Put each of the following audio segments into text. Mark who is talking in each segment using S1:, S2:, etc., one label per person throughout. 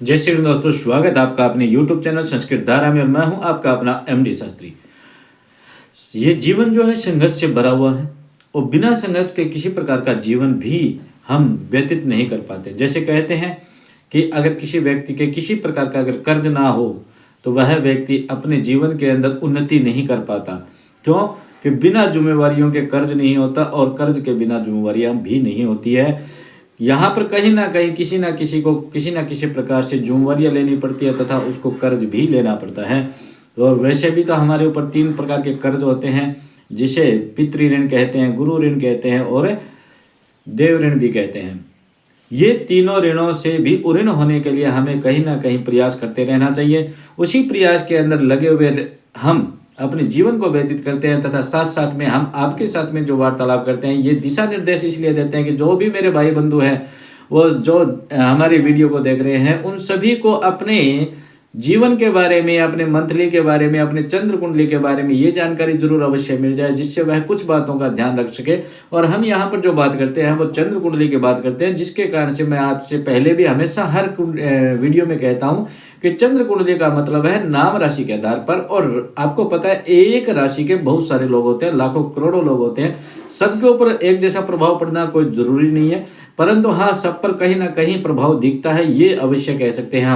S1: जय श्री राम दोस्तों, स्वागत है आपका अपने YouTube चैनल संस्कृत धारा में और मैं हूं आपका अपना MD शास्त्री। ये जीवन जो है संघर्ष से भरा हुआ है और बिना संघर्ष के किसी प्रकार का जीवन भी हम व्यतीत नहीं कर पाते। जैसे कहते हैं कि अगर किसी व्यक्ति के किसी प्रकार का अगर कर्ज ना हो तो वह व्यक्ति अपने जीवन के अंदर उन्नति नहीं कर पाता। क्यों? कि बिना जिम्मेवारियों के कर्ज नहीं होता और कर्ज के बिना जिम्मेवारियां भी नहीं होती है। यहाँ पर कहीं ना कहीं किसी ना किसी को किसी ना किसी प्रकार से जिम्मेवारियाँ लेनी पड़ती है तथा उसको कर्ज भी लेना पड़ता है। और वैसे भी तो हमारे ऊपर 3 प्रकार के कर्ज होते हैं, जिसे पितृ ऋण कहते हैं, गुरु ऋण कहते हैं और देव ऋण भी कहते हैं। ये तीनों ऋणों से भी उऋण होने के लिए हमें कहीं ना कहीं प्रयास करते रहना चाहिए। उसी प्रयास के अंदर लगे हुए हम अपने जीवन को व्यतीत करते हैं तथा साथ साथ में हम आपके साथ में जो वार्तालाप करते हैं, ये दिशा निर्देश इसलिए देते हैं कि जो भी मेरे भाई बंधु हैं वो जो हमारे वीडियो को देख रहे हैं उन सभी को अपने जीवन के बारे में, अपने मंथली के बारे में, अपने चंद्र कुंडली के बारे में ये जानकारी जरूर अवश्य मिल जाए, जिससे वह कुछ बातों का ध्यान रख सके। और हम यहाँ पर जो बात करते हैं वो चंद्र कुंडली की बात करते हैं, जिसके कारण से मैं आपसे पहले भी हमेशा हर वीडियो में कहता हूँ कि चंद्र कुंडली का मतलब है नाम राशि के आधार पर। और आपको पता है एक राशि के बहुत सारे लोग होते हैं, लाखों करोड़ों लोग होते हैं, सबके ऊपर एक जैसा प्रभाव पड़ना कोई जरूरी नहीं है, परंतु हाँ सब पर कहीं ना कहीं प्रभाव दिखता है, ये अवश्य कह सकते हैं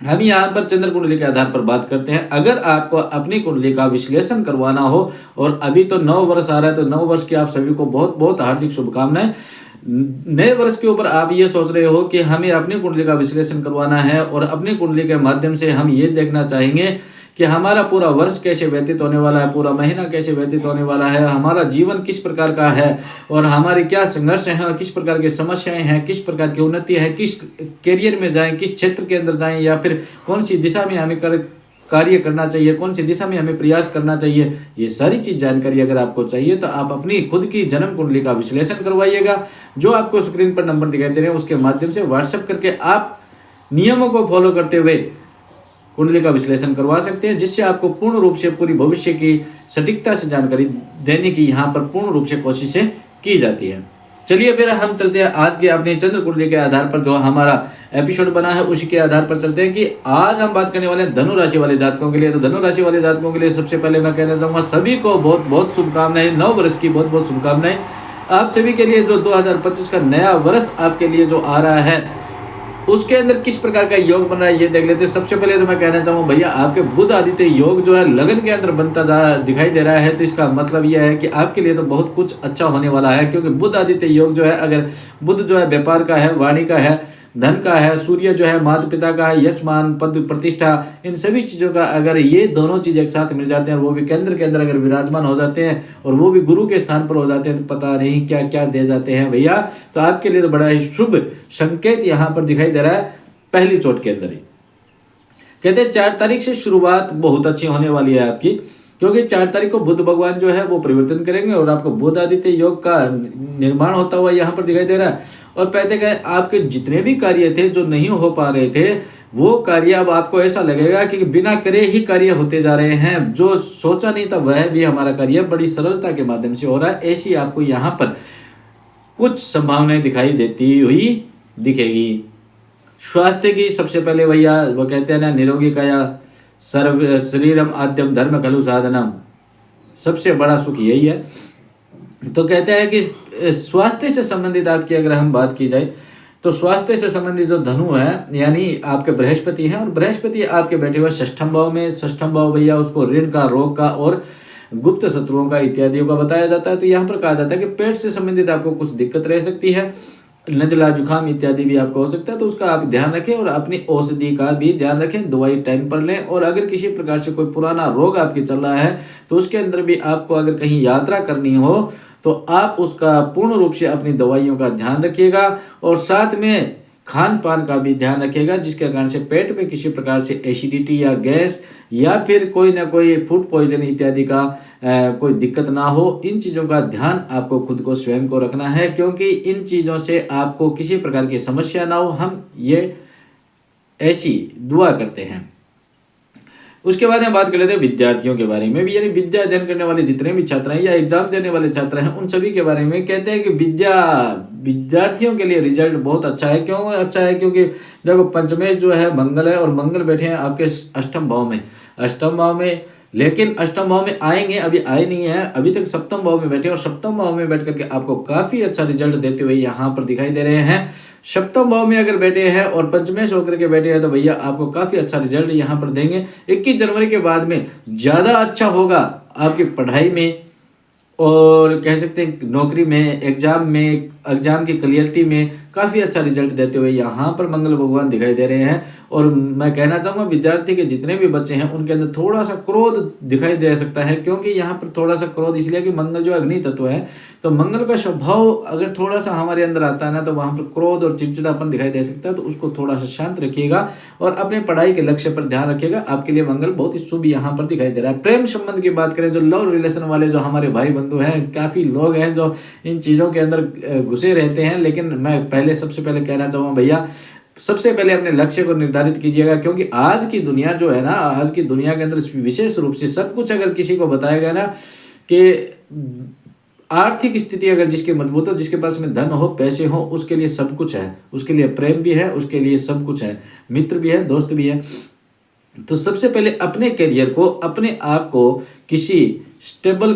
S1: हम यहाँ पर चंद्र कुंडली के आधार पर बात करते हैं। अगर आपको अपनी कुंडली का विश्लेषण करवाना हो और अभी तो 9 वर्ष आ रहा है, तो 9 वर्ष की आप सभी को बहुत बहुत हार्दिक शुभकामनाएं। नए वर्ष के ऊपर आप ये सोच रहे हो कि हमें अपनी कुंडली का विश्लेषण करवाना है और अपनी कुंडली के माध्यम से हम ये देखना चाहेंगे कि हमारा पूरा वर्ष कैसे व्यतीत होने वाला है, पूरा महीना कैसे व्यतीत होने वाला है, हमारा जीवन किस प्रकार का है और हमारे क्या संघर्ष हैं और किस प्रकार की समस्याएं हैं, किस प्रकार की उन्नति है, किस करियर में जाएं, किस क्षेत्र के अंदर जाएं या फिर कौन सी दिशा में हमें कार्य करना चाहिए, कौन सी दिशा में हमें प्रयास करना चाहिए। ये सारी चीज जानकारी अगर आपको चाहिए तो आप अपनी खुद की जन्म कुंडली का विश्लेषण करवाइएगा। जो आपको स्क्रीन पर नंबर दिखाई दे रहे हैं उसके माध्यम से व्हाट्सएप करके आप नियमों को फॉलो करते हुए कुंडली का विश्लेषण करवा सकते हैं, जिससे आपको पूर्ण रूप से पूरी भविष्य की सटीकता से जानकारी देने की यहाँ पर पूर्ण रूप से कोशिशें की जाती है। चलिए फिर हम चलते हैं आज के अपने चंद्र कुंडली के आधार पर जो हमारा एपिसोड बना है उसी के आधार पर चलते हैं कि आज हम बात करने वाले हैं धनु राशि वाले जातकों के लिए। तो धनु राशि वाले जातकों के लिए सबसे पहले मैं कहना चाहूँगा सभी को बहुत बहुत शुभकामनाएं, 9 वर्ष की बहुत बहुत शुभकामनाएं आप सभी के लिए। जो 2025 का नया वर्ष आपके लिए जो आ रहा है उसके अंदर किस प्रकार का योग बन रहा है ये देख लेते हैं। सबसे पहले तो मैं कहना चाहूँगा भैया आपके बुध आदित्य योग जो है लगन के अंदर बनता दिखाई दे रहा है, तो इसका मतलब यह है कि आपके लिए तो बहुत कुछ अच्छा होने वाला है। क्योंकि बुध आदित्य योग जो है, अगर बुध जो है व्यापार का है, वाणी का है, धन का है, सूर्य जो है माता पिता का है, यश मान पद प्रतिष्ठा, इन सभी चीज़ों का अगर ये दोनों चीज़ एक साथ मिल जाते हैं और वो भी केंद्र के अंदर अगर विराजमान हो जाते हैं और वो भी गुरु के स्थान पर हो जाते हैं तो पता नहीं क्या क्या दे जाते हैं भैया। तो आपके लिए तो बड़ा ही शुभ संकेत यहाँ पर दिखाई दे रहा है पहली चोट के अंदर ही। कहते हैं 4 तारीख से शुरुआत बहुत अच्छी होने वाली है आपकी, क्योंकि 4 तारीख को बुध भगवान जो है वो परिवर्तन करेंगे और आपको बुध आदित्य योग का निर्माण होता हुआ यहाँ पर दिखाई दे रहा है। और कहते गए आपके जितने भी कार्य थे जो नहीं हो पा रहे थे वो कार्य अब आपको ऐसा लगेगा कि बिना करे ही कार्य होते जा रहे हैं। जो सोचा नहीं था वह भी हमारा कार्य बड़ी सरलता के माध्यम से हो रहा है। ऐसी आपको यहाँ पर कुछ संभावनाएं दिखाई देती हुई दिखेगी। स्वास्थ्य की सबसे पहले भैया वो कहते हैं ना, निरोगी काया सर्व शरीरम आद्यम धर्म खलु साधनम, सबसे बड़ा सुख यही है। तो कहते हैं कि स्वास्थ्य से संबंधित आपकी अगर हम बात की जाए तो स्वास्थ्य से संबंधित जो धनु है यानी आपके बृहस्पति हैं और बृहस्पति आपके बैठे हुए 6ठम भाव में। 6ठम भाव भैया उसको ऋण का, रोग का और गुप्त शत्रुओं का इत्यादियों का बताया जाता है। तो यहाँ पर कहा जाता है कि पेट से संबंधित आपको कुछ दिक्कत रह सकती है, नजला जुकाम इत्यादि भी आपको हो सकता है, तो उसका आप ध्यान रखें और अपनी औषधि का भी ध्यान रखें, दवाई टाइम पर लें। और अगर किसी प्रकार से कोई पुराना रोग आपके चल रहा है तो उसके अंदर भी आपको अगर कहीं यात्रा करनी हो तो आप उसका पूर्ण रूप से अपनी दवाइयों का ध्यान रखिएगा और साथ में खान पान का भी ध्यान रखिएगा, जिसके कारण से पेट में किसी प्रकार से एसिडिटी या गैस या फिर कोई ना कोई फूड पॉइजन इत्यादि का कोई दिक्कत ना हो। इन चीज़ों का ध्यान आपको खुद को स्वयं को रखना है, क्योंकि इन चीज़ों से आपको किसी प्रकार की समस्या ना हो, हम ये ऐसी दुआ करते हैं। उसके बाद हम बात कर लेते हैं विद्यार्थियों के बारे में भी, यानी विद्या अध्ययन करने वाले जितने भी छात्र हैं या एग्जाम देने वाले छात्र हैं उन सभी के बारे में कहते हैं कि विद्यार्थियों के लिए रिजल्ट बहुत अच्छा है। क्यों अच्छा है? क्योंकि देखो पंचमेश जो है मंगल है और मंगल बैठे हैं आपके अष्टम भाव में, अष्टम भाव में, लेकिन अष्टम भाव में आएंगे, अभी आए नहीं है, अभी तक सप्तम भाव में बैठे और सप्तम भाव में बैठ करके आपको काफी अच्छा रिजल्ट देते हुए यहाँ पर दिखाई दे रहे हैं। सप्तम भाव में अगर बैठे हैं और पंचमेश होकर के बैठे हैं तो भैया आपको काफी अच्छा रिजल्ट यहाँ पर देंगे। 21 जनवरी के बाद में ज्यादा अच्छा होगा आपकी पढ़ाई में और कह सकते हैं नौकरी में, एग्जाम की क्लियरिटी में काफ़ी अच्छा रिजल्ट देते हुए यहाँ पर मंगल भगवान दिखाई दे रहे हैं। और मैं कहना चाहूँगा विद्यार्थी के जितने भी बच्चे हैं उनके अंदर थोड़ा सा क्रोध दिखाई दे सकता है, क्योंकि यहाँ पर थोड़ा सा क्रोध इसलिए कि मंगल जो अग्नि तत्व है, तो मंगल का स्वभाव अगर थोड़ा सा हमारे अंदर आता है ना तो वहाँ पर क्रोध और चिड़चिड़ापन दिखाई दे सकता है। तो उसको थोड़ा सा शांत रखिएगा और अपने पढ़ाई के लक्ष्य पर ध्यान रखिएगा, आपके लिए मंगल बहुत ही शुभ यहाँ पर दिखाई दे रहा है। प्रेम संबंध की बात करें, जो लव रिलेशन वाले जो हमारे भाई बंधु हैं, काफ़ी लोग हैं जो इन चीज़ों के अंदर घुसे रहते हैं, लेकिन मैं सबसे पहले कहना चाहूँगा भैया सबसे पहले अपने लक्ष्य को निर्धारित कीजिएगा, क्योंकि आज की दुनिया जो है ना, आज की दुनिया के अंदर विशेष रूप से सब कुछ अगर किसी को बताया गया ना कि आर्थिक स्थिति अगर जिसकी मजबूत हो, जिसके पास में धन हो, पैसे हो, उसके लिए सब कुछ है, उसके लिए प्रेम भी है, उसके लिए सब कुछ है, मित्र भी है, दोस्त भी है। तो सबसे पहले अपने करियर को, अपने आप को किसी स्टेबल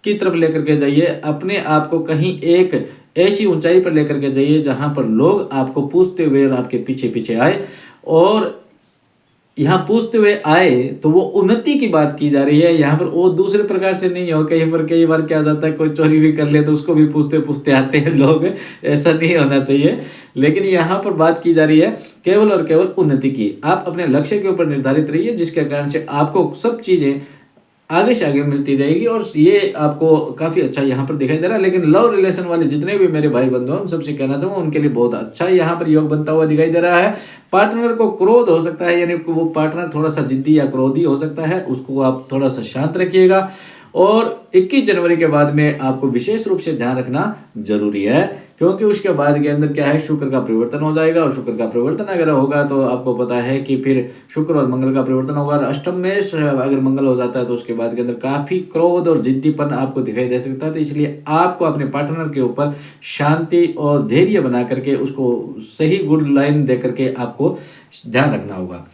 S1: की तरफ लेकर के जाइए, अपने आप को कहीं एक ऐसी ऊंचाई पर लेकर के जाइए जहां पर लोग आपको पूछते हुए और आपके पीछे पीछे आए, और यहाँ पूछते हुए आए तो वो उन्नति की बात की जा रही है। यहाँ पर वो दूसरे प्रकार से नहीं हो, कई बार क्या जाता है कोई चोरी भी कर ले तो उसको भी पूछते पूछते आते हैं लोग, ऐसा नहीं होना चाहिए। लेकिन यहाँ पर बात की जा रही है केवल और केवल उन्नति की। आप अपने लक्ष्य के ऊपर निर्धारित रहिए, जिसके कारण से आपको सब चीज़ें आगे से आगे मिलती जाएगी और ये आपको काफ़ी अच्छा यहाँ पर दिखाई दे रहा है। लेकिन लव रिलेशन वाले जितने भी मेरे भाई बंधु हैं उन सबसे कहना चाहूँगा उनके लिए बहुत अच्छा यहाँ पर योग बनता हुआ दिखाई दे रहा है। पार्टनर को क्रोध हो सकता है, यानी वो पार्टनर थोड़ा सा जिद्दी या क्रोधी हो सकता है, उसको आप थोड़ा सा शांत रखिएगा। और 21 जनवरी के बाद में आपको विशेष रूप से ध्यान रखना जरूरी है, क्योंकि उसके बाद के अंदर क्या है, शुक्र का परिवर्तन हो जाएगा, और शुक्र का परिवर्तन अगर होगा तो आपको पता है कि फिर शुक्र और मंगल का परिवर्तन होगा। और अष्टम में अगर मंगल हो जाता है तो उसके बाद के अंदर काफ़ी क्रोध और जिद्दीपन आपको दिखाई दे सकता है। तो इसलिए आपको अपने पार्टनर के ऊपर शांति और धैर्य बना करके उसको सही गुड लाइन दे करके आपको ध्यान रखना होगा।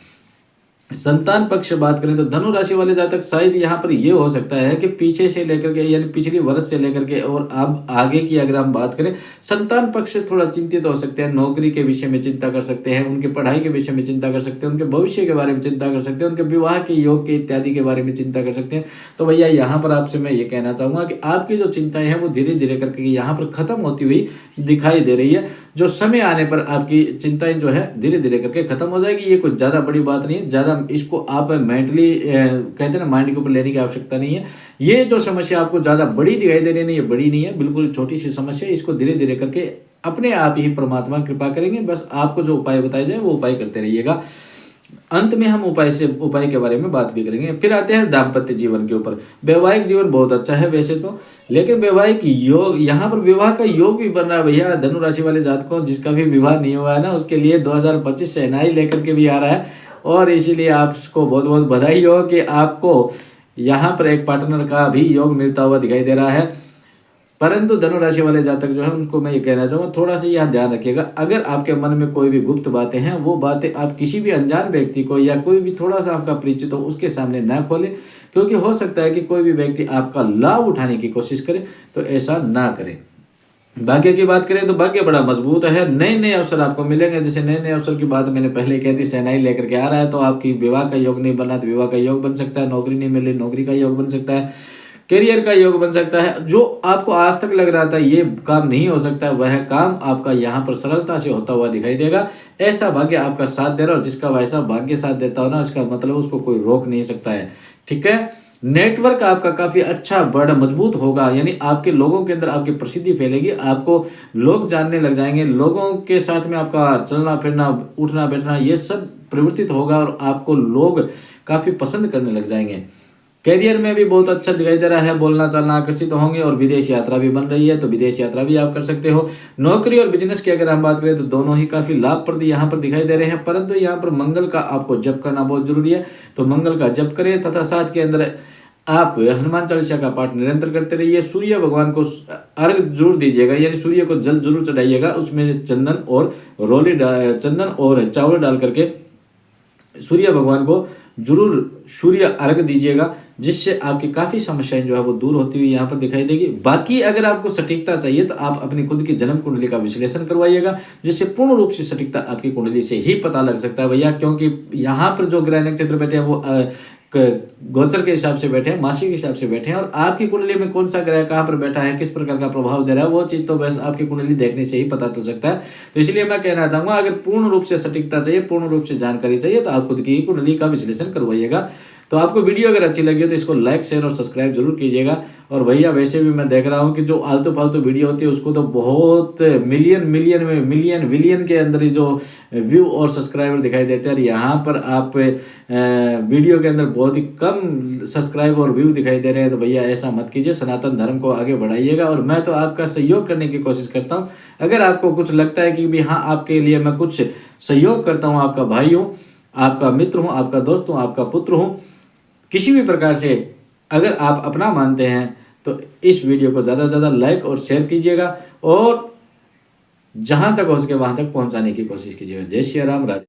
S1: संतान पक्ष बात करें तो धनु राशि वाले जातक शायद यहाँ पर ये हो सकता है कि पीछे से लेकर के यानी पिछली वर्ष से लेकर के और अब आगे की अगर हम बात करें, संतान पक्ष से थोड़ा चिंतित हो सकते हैं, नौकरी के विषय में चिंता कर सकते हैं, उनके पढ़ाई के विषय में चिंता कर सकते हैं, उनके भविष्य के बारे में चिंता कर सकते हैं, उनके विवाह के योग के इत्यादि के बारे में चिंता कर सकते हैं। तो भैया यहाँ पर आपसे मैं ये कहना चाहूँगा कि आपकी जो चिंताएं हैं वो धीरे धीरे करके यहाँ पर खत्म होती हुई दिखाई दे रही है। जो समय आने पर आपकी चिंताएं जो है धीरे धीरे करके खत्म हो जाएगी। ये कुछ ज़्यादा बड़ी बात नहीं है, ज़्यादा इसको आप मेंटली कहते हैं ना माइंड के ऊपर लेने की आवश्यकता नहीं है। ये जो समस्या आपको ज़्यादा बड़ी दिखाई दे रही है, ये बड़ी नहीं है, बिल्कुल छोटी सी समस्या है। इसको धीरे धीरे करके अपने आप ही परमात्मा कृपा करेंगे। बस आपको जो उपाय बताए जाए वो उपाय करते रहिएगा। अंत में हम उपाय के बारे में बात भी करेंगे। फिर आते हैं दाम्पत्य जीवन के ऊपर। वैवाहिक जीवन बहुत अच्छा है वैसे तो, लेकिन वैवाहिक योग यहाँ पर विवाह का योग भी बन रहा है भैया। धनु राशि वाले जातकों जिसका भी विवाह नहीं हुआ है ना, उसके लिए 2025 शहनाई लेकर के भी आ रहा है, और इसीलिए आपको बहुत बहुत बधाई हो कि आपको यहाँ पर एक पार्टनर का भी योग मिलता हुआ दिखाई दे रहा है। परंतु धनु राशि वाले जातक जो है उनको मैं ये कहना चाहूँगा थोड़ा सा यह ध्यान रखिएगा, अगर आपके मन में कोई भी गुप्त बातें हैं वो बातें आप किसी भी अनजान व्यक्ति को या कोई भी थोड़ा सा आपका परिचित हो उसके सामने ना खोलें, क्योंकि हो सकता है कि कोई भी व्यक्ति आपका लाभ उठाने की कोशिश करे, तो ऐसा ना करें। भाग्य की बात करें तो भाग्य बड़ा मजबूत है, नए नए अवसर आपको मिलेंगे। जैसे नए नए अवसर की बात मैंने पहले कह दी, शहनाई लेकर के आ रहा है, तो आपकी विवाह का योग नहीं बना तो विवाह का योग बन सकता है, नौकरी नहीं मिली नौकरी का योग बन सकता है, करियर का योग बन सकता है। जो आपको आज तक लग रहा था ये काम नहीं हो सकता, वह काम आपका यहाँ पर सरलता से होता हुआ दिखाई देगा। ऐसा भाग्य आपका साथ दे रहा है, और जिसका वैसा भाग्य साथ देता हो ना, इसका मतलब उसको कोई रोक नहीं सकता है। ठीक है, नेटवर्क आपका काफ़ी अच्छा बड़ा मजबूत होगा, यानी आपके लोगों के अंदर आपकी प्रसिद्धि फैलेगी, आपको लोग जानने लग जाएंगे, लोगों के साथ में आपका चलना फिरना उठना बैठना ये सब परिवर्तित होगा, और आपको लोग काफ़ी पसंद करने लग जाएंगे। करियर में भी बहुत अच्छा दिखाई दे रहा है, बोलना चालना आकर्षित होंगे और विदेश यात्रा भी बन रही है, तो विदेश यात्रा भी आप कर सकते हो। नौकरी और बिजनेस की अगर हम बात करें तो दोनों ही काफी लाभप्रद यहाँ पर दिखाई दे रहे हैं, परंतु यहाँ पर मंगल का आपको जप करना बहुत जरूरी है। तो मंगल का जप करें तथा साथ के अंदर आप हनुमान चालीसा का पाठ निरंतर करते रहिए। सूर्य भगवान को अर्घ जरूर दीजिएगा, यानी सूर्य को जल जरूर चढ़ाइएगा, उसमें चंदन और चावल डाल करके सूर्य भगवान को जरूर सूर्य अर्घ दीजिएगा, जिससे आपकी काफ़ी समस्याएं जो है वो दूर होती हुई यहाँ पर दिखाई देगी। बाकी अगर आपको सटीकता चाहिए तो आप अपनी खुद की जन्म कुंडली का विश्लेषण करवाइएगा, जिससे पूर्ण रूप से सटीकता आपकी कुंडली से ही पता लग सकता है भैया, क्योंकि यहाँ पर जो ग्रह नक्षत्र बैठे हैं वो गोचर के हिसाब से बैठे हैं, मासिक के हिसाब से बैठे हैं, और आपकी कुंडली में कौन सा ग्रह कहाँ पर बैठा है, किस प्रकार का प्रभाव दे रहा है, वो चीज़ तो बस आपकी कुंडली देखने से ही पता चल सकता है। तो इसलिए मैं कहना चाहूँगा, अगर पूर्ण रूप से सटीकता चाहिए, पूर्ण रूप से जानकारी चाहिए, तो आप खुद की कुंडली का विश्लेषण करवाइएगा। तो आपको वीडियो अगर अच्छी लगी हो तो इसको लाइक शेयर और सब्सक्राइब जरूर कीजिएगा। और भैया वैसे भी मैं देख रहा हूँ कि जो आलतू फालतू वीडियो होती है उसको तो बहुत मिलियन विलियन के अंदर ही जो व्यू और सब्सक्राइबर दिखाई देते हैं, और यहाँ पर आप वीडियो के अंदर बहुत ही कम सब्सक्राइब और व्यू दिखाई दे रहे हैं। तो भैया ऐसा मत कीजिए, सनातन धर्म को आगे बढ़ाइएगा, और मैं तो आपका सहयोग करने की कोशिश करता हूँ। अगर आपको कुछ लगता है कि भी हाँ आपके लिए मैं कुछ सहयोग करता हूँ, आपका भाई हूँ, आपका मित्र हूँ, आपका दोस्त हूँ, आपका पुत्र हूँ, किसी भी प्रकार से अगर आप अपना मानते हैं तो इस वीडियो को ज़्यादा से ज़्यादा लाइक और शेयर कीजिएगा, और जहाँ तक हो सके वहाँ तक पहुँचाने की कोशिश कीजिएगा। जय श्री राम, राधे।